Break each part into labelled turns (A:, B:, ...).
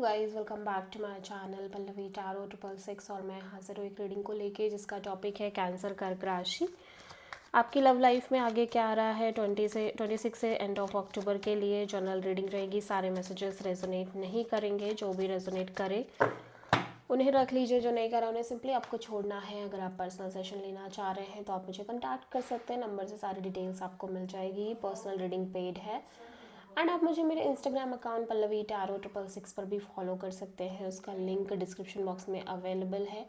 A: Guys, welcome back to my channel Pallavi tarot 666 और मैं हाजिर हूँ एक रीडिंग को लेके जिसका टॉपिक है कैंसर कर्क राशि। आपकी लव लाइफ में आगे क्या आ रहा है 26 से एंड ऑफ अक्टूबर के लिए जनरल रीडिंग रहेगी। सारे मैसेजेस रेजोनेट नहीं करेंगे, जो भी रेजोनेट करे उन्हें रख लीजिए, जो नहीं करा उन्हें सिंपली आपको छोड़ना है। अगर आप पर्सनल सेशन लेना चाह रहे हैं तो आप मुझे कॉन्टैक्ट कर सकते हैं, नंबर से सारी डिटेल्स आपको मिल जाएगी। पर्सनल रीडिंग पेड है एंड आप मुझे मेरे इंस्टाग्राम अकाउंट पल्लवी टैरो 666 पर भी फॉलो कर सकते हैं, उसका लिंक डिस्क्रिप्शन बॉक्स में अवेलेबल है।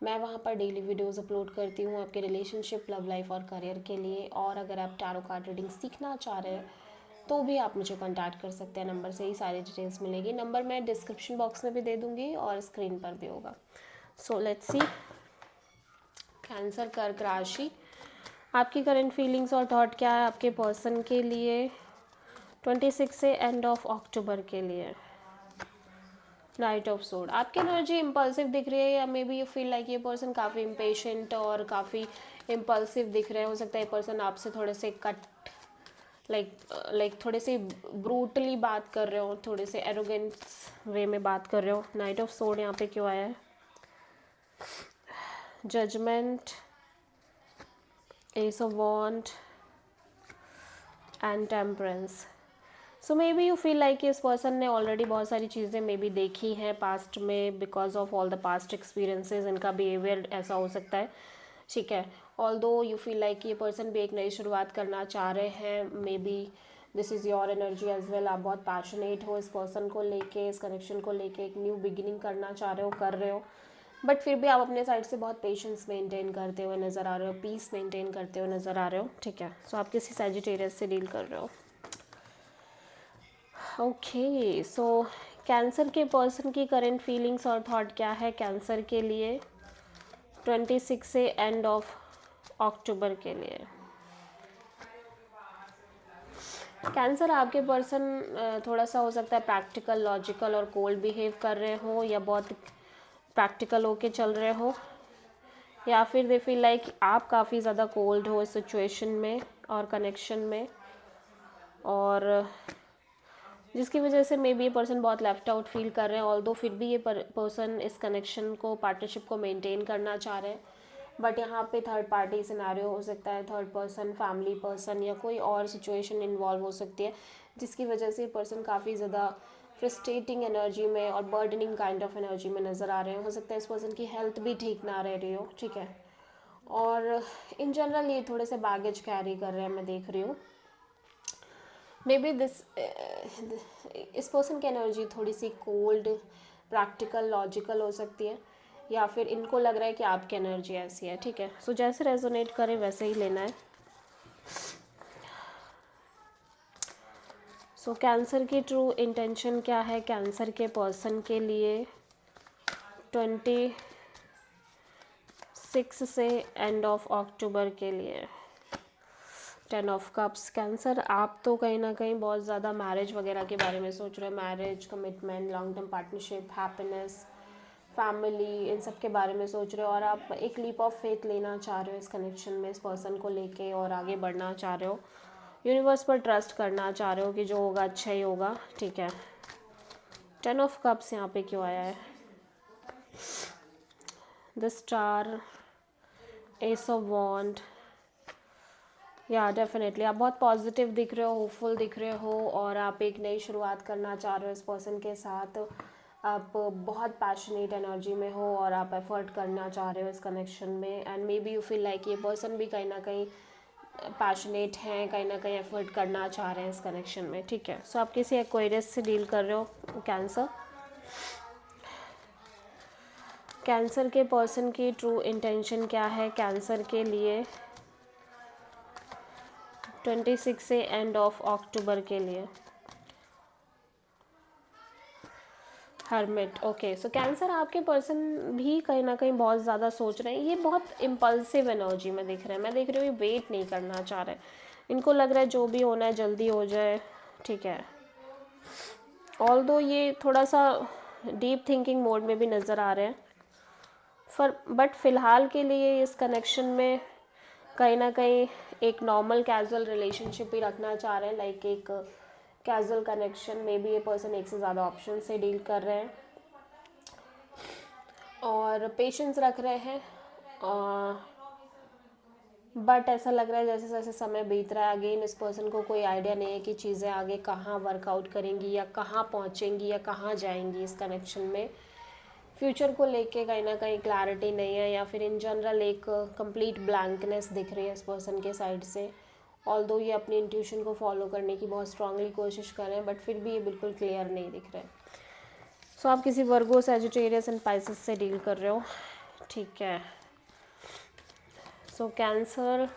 A: मैं वहाँ पर डेली वीडियोस अपलोड करती हूँ आपके रिलेशनशिप, लव लाइफ और करियर के लिए। और अगर आप टैरो कार्ड रीडिंग सीखना चाह रहे हैं तो भी आप मुझे कांटेक्ट कर सकते हैं, नंबर से ही सारी डिटेल्स मिलेगी। नंबर मैं डिस्क्रिप्शन बॉक्स में भी दे दूँगी और स्क्रीन पर भी होगा। सो लेट्स सी, कैंसर कर्क राशि, आपकी करंट फीलिंग्स और थॉट क्या है आपके पर्सन के लिए 26 से एंड ऑफ अक्टूबर के लिए। नाइट ऑफ सोड, आपकी एनर्जी इम्पल्सिव दिख रही है या मे बी यू फील लाइक ये पर्सन काफ़ी इम्पेशेंट और काफ़ी इम्पल्सिव दिख रहे हैं। हो सकता है ये पर्सन आपसे थोड़े से कट लाइक थोड़े से ब्रूटली बात कर रहे हो, थोड़े से एरोगेंस वे में बात कर रहे हो। नाइट ऑफ सोड यहाँ पे क्यों आया है? Judgement, ace of wands and temperance. So may be you feel like इस पर्सन ने ऑलरेडी बहुत सारी चीज़ें मे बी देखी हैं पास्ट में, because of all the past experiences इनका बिहेवियर ऐसा हो सकता है। ठीक है, although you feel like ये पर्सन भी एक नई शुरुआत करना चाह रहे हैं। May be this is your energy as well. आप बहुत पैशनेट हो इस पर्सन को लेके, इस कनेक्शन को लेके, एक न्यू बिगिनिंग करना चाह रहे हो, कर रहे हो, बट फिर भी आप अपने साइड से बहुत पेशेंस मेंटेन करते हुए नज़र आ रहे हो, पीस मेंटेन करते हुए नज़र आ रहे हो। ठीक है, सो आप किसी सैजिटेरियस से डील कर रहे हो। ओके, सो कैंसर के पर्सन की करंट फीलिंग्स और थॉट क्या है कैंसर के लिए 26 से एंड ऑफ अक्टूबर के लिए। कैंसर आपके पर्सन थोड़ा सा हो सकता है प्रैक्टिकल, लॉजिकल और कोल्ड बिहेव कर रहे हो, या बहुत प्रैक्टिकल होके चल रहे हो, या फिर दे फील लाइक आप काफ़ी ज़्यादा कोल्ड हो इस सिचुएशन में और कनेक्शन में, और जिसकी वजह से मे बी ये पर्सन बहुत लेफ्ट आउट फील कर रहे हैं। ऑल्दो फिर भी ये पर्सन इस कनेक्शन को, पार्टनरशिप को मेंटेन करना चाह रहे हैं, बट यहाँ पे थर्ड पार्टी सिनेरियो हो सकता है, थर्ड पर्सन, फैमिली पर्सन या कोई और सिचुएशन इन्वॉल्व हो सकती है, जिसकी वजह से ये पर्सन काफ़ी ज़्यादा फ्रस्ट्रेटिंग एनर्जी में और बर्डनिंग काइंड ऑफ एनर्जी में नज़र आ रहे हैं। हो सकता है इस पर्सन की हेल्थ भी ठीक ना रह रही हो। ठीक है, और इन जनरल ये थोड़े से बैगेज कैरी कर रहे हैं, मैं देख रही हूँ। मे बी इस पर्सन की एनर्जी थोड़ी सी कोल्ड, प्रैक्टिकल, लॉजिकल हो सकती है, या फिर इनको लग रहा है कि आपकी एनर्जी ऐसी है। ठीक है, सो जैसे रेजोनेट करे वैसे ही लेना है। सो कैंसर की ट्रू इंटेंशन क्या है कैंसर के पर्सन के लिए 26 से एंड ऑफ अक्टूबर के लिए। 10 ऑफ कप्स, कैंसर आप तो कहीं ना कहीं बहुत ज़्यादा मैरिज वगैरह के बारे में सोच रहे हो, marriage, commitment, long term partnership, happiness, family, इन सब के बारे में सोच रहे हो, और आप एक लीप ऑफ फेथ लेना चाह रहे हो इस कनेक्शन में, इस पर्सन को लेके, और आगे बढ़ना चाह रहे हो, यूनिवर्स पर ट्रस्ट करना चाह रहे हो कि जो होगा अच्छा ही होगा। ठीक है, 10 ऑफ कप्स यहाँ पे क्यों आया है? द स्टार, एस ऑफ वॉन्ड। या डेफिनेटली आप बहुत पॉजिटिव दिख रहे हो, होपफुल दिख रहे हो, और आप एक नई शुरुआत करना चाह रहे हो इस पर्सन के साथ। आप बहुत पैशनेट एनर्जी में हो और आप एफर्ट करना चाह रहे हो इस कनेक्शन में, and may be you feel like ये पर्सन भी कहीं ना कहीं पैशनेट हैं, कहीं ना कहीं एफर्ट करना चाह रहे हैं इस कनेक्शन में। ठीक है, सो आप किसी एक्वेरियस से डील कर रहे हो कैंसर। कैंसर के पर्सन की ट्रू इंटेंशन क्या है कैंसर के लिए 26 से एंड ऑफ अक्टूबर के लिए। हर्मिट, ओके, सो कैंसर आपके पर्सन भी कहीं ना कहीं बहुत ज़्यादा सोच रहे हैं। ये बहुत इम्पल्सिव एनर्जी में दिख रहे हैं, मैं देख रही हूँ ये वेट नहीं करना चाह रहे, इनको लग रहा है जो भी होना है जल्दी हो जाए। ठीक है, ऑल्दो ये थोड़ा सा डीप थिंकिंग मोड में भी नज़र आ रहे हैं, बट फ़िलहाल के लिए इस कनेक्शन में कहीं ना कहीं एक नॉर्मल कैजुअल रिलेशनशिप ही रखना चाह रहे हैं, लाइक एक कैजुअल कनेक्शन में भी ये पर्सन एक से ज़्यादा ऑप्शन से डील कर रहे हैं और पेशेंस रख रहे हैं, बट ऐसा लग रहा है जैसे जैसे समय बीत रहा है अगेन इस पर्सन को कोई आइडिया नहीं है कि चीज़ें आगे कहाँ वर्कआउट करेंगी या कहाँ पहुँचेंगी या कहाँ जाएंगी इस कनेक्शन में। फ्यूचर को लेके कहीं ना कहीं क्लैरिटी नहीं है या फिर इन जनरल एक कंप्लीट ब्लैंकनेस दिख रही है इस पर्सन के साइड से। ऑल्दो ये अपनी इंट्यूशन को फॉलो करने की बहुत स्ट्रांगली कोशिश कर रहे हैं, बट फिर भी ये बिल्कुल क्लियर नहीं दिख रहे। सो आप किसी वर्गो, सैजिटेरियस एंड पाइसेस से डील कर रहे हो, ठीक है। सो कैंसर,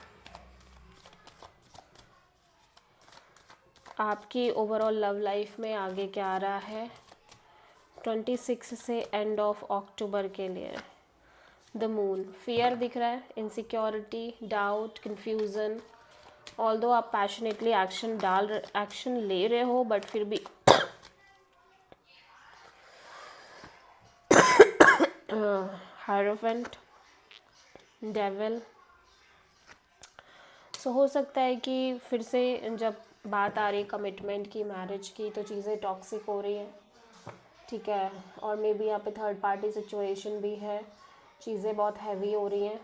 A: आपकी ओवरऑल लव लाइफ में आगे क्या आ रहा है 26 से एंड ऑफ अक्टूबर के लिए। द मून, फियर दिख रहा है, इनसिक्योरिटी, डाउट, कन्फ्यूज़न। ऑल्दो आप पैशनेटली एक्शन ले रहे हो, बट फिर भी हायरोफेंट, डेविल। सो हो सकता है कि फिर से जब बात आ रही है कमिटमेंट की, मैरिज की, तो चीज़ें टॉक्सिक हो रही हैं, ठीक है। और मे बी यहाँ पे थर्ड पार्टी सिचुएशन भी है, चीज़ें बहुत हैवी हो रही हैं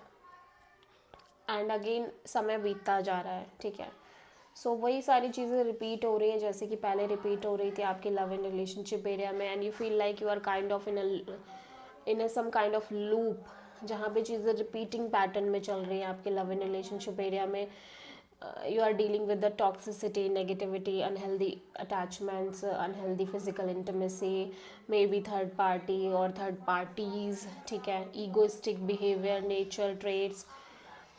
A: एंड अगेन समय बीतता जा रहा है, ठीक है। सो वही सारी चीज़ें रिपीट हो रही हैं जैसे कि पहले रिपीट हो रही थी आपकी लव एंड रिलेशनशिप एरिया में, and you feel like you are kind of in some kind of loop जहाँ पे चीज़ें रिपीटिंग पैटर्न में चल रही हैं आपके लव एंड रिलेशनशिप एरिया में। You are dealing with the toxicity, negativity, unhealthy attachments, unhealthy physical intimacy, maybe third party or third parties, ठीक है, egoistic behavior, nature traits,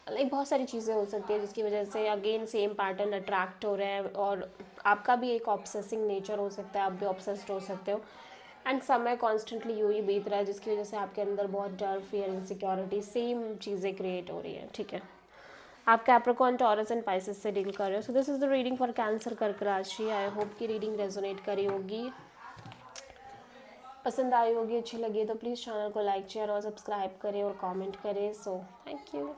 A: like बहुत सारी चीज़ें हो सकती है जिसकी वजह से अगेन सेम पैटर्न अट्रैक्ट हो रहे हैं और आपका भी एक ऑब्सेसिंग नेचर हो सकता है, आप भी ऑब्सेस्ड हो सकते हो एंड समय कॉन्स्टेंटली यूँ ही बीत रहा है जिसकी वजह से आपके अंदर बहुत डर, फियर, इनसिक्योरिटी, सेम चीज़ें क्रिएट हो रही हैं, ठीक है। आप कैप्रिकॉर्न, टॉरस एंड पाइसेस से डील कर रहे हो। So this is the reading for cancer कर्क राशि। आई होप कि रीडिंग रेजोनेट करी होगी, पसंद आई होगी, अच्छी लगी तो प्लीज़ चैनल को लाइक शेयर और सब्सक्राइब करें और कमेंट करें। So thank you.